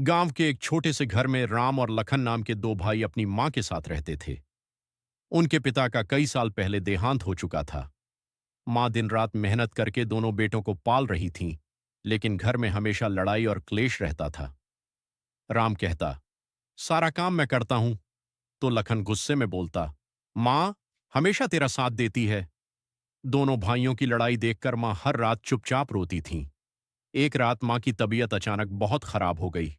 गांव के एक छोटे से घर में राम और लखन नाम के दो भाई अपनी मां के साथ रहते थे। उनके पिता का कई साल पहले देहांत हो चुका था। मां दिन रात मेहनत करके दोनों बेटों को पाल रही थीं, लेकिन घर में हमेशा लड़ाई और क्लेश रहता था। राम कहता, सारा काम मैं करता हूं, तो लखन गुस्से में बोलता, मां हमेशा तेरा साथ देती है। दोनों भाइयों की लड़ाई देखकर मां हर रात चुपचाप रोती थीं। एक रात मां की तबीयत अचानक बहुत खराब हो गई।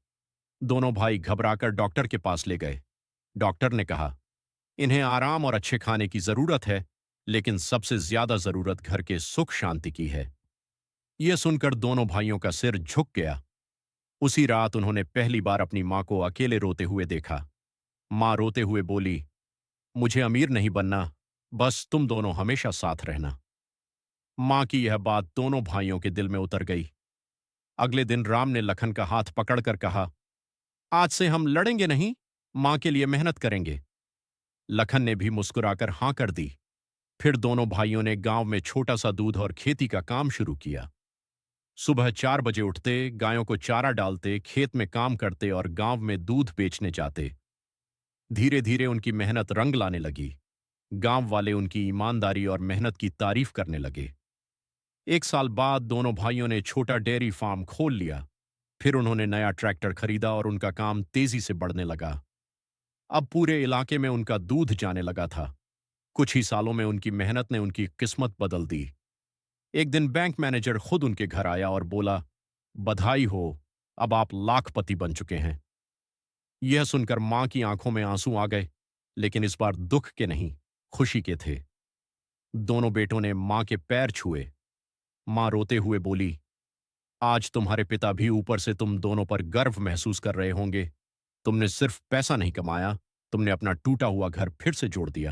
दोनों भाई घबराकर डॉक्टर के पास ले गए। डॉक्टर ने कहा, इन्हें आराम और अच्छे खाने की जरूरत है, लेकिन सबसे ज्यादा जरूरत घर के सुख शांति की है। यह सुनकर दोनों भाइयों का सिर झुक गया। उसी रात उन्होंने पहली बार अपनी मां को अकेले रोते हुए देखा। मां रोते हुए बोली, मुझे अमीर नहीं बनना, बस तुम दोनों हमेशा साथ रहना। मां की यह बात दोनों भाइयों के दिल में उतर गई। अगले दिन राम ने लखन का हाथ पकड़कर कहा, आज से हम लड़ेंगे नहीं, मां के लिए मेहनत करेंगे। लखन ने भी मुस्कुराकर हां कर दी। फिर दोनों भाइयों ने गांव में छोटा सा दूध और खेती का काम शुरू किया। सुबह 4 बजे उठते, गायों को चारा डालते, खेत में काम करते और गांव में दूध बेचने जाते। धीरे धीरे उनकी मेहनत रंग लाने लगी। गांव वाले उनकी ईमानदारी और मेहनत की तारीफ करने लगे। एक साल बाद दोनों भाइयों ने छोटा डेयरी फार्म खोल लिया। फिर उन्होंने नया ट्रैक्टर खरीदा और उनका काम तेजी से बढ़ने लगा। अब पूरे इलाके में उनका दूध जाने लगा था। कुछ ही सालों में उनकी मेहनत ने उनकी किस्मत बदल दी। एक दिन बैंक मैनेजर खुद उनके घर आया और बोला, बधाई हो, अब आप लाखपति बन चुके हैं। यह सुनकर मां की आंखों में आंसू आ गए, लेकिन इस बार दुख के नहीं, खुशी के थे। दोनों बेटों ने मां के पैर छुए। मां रोते हुए बोली, आज तुम्हारे पिता भी ऊपर से तुम दोनों पर गर्व महसूस कर रहे होंगे। तुमने सिर्फ पैसा नहीं कमाया, तुमने अपना टूटा हुआ घर फिर से जोड़ दिया।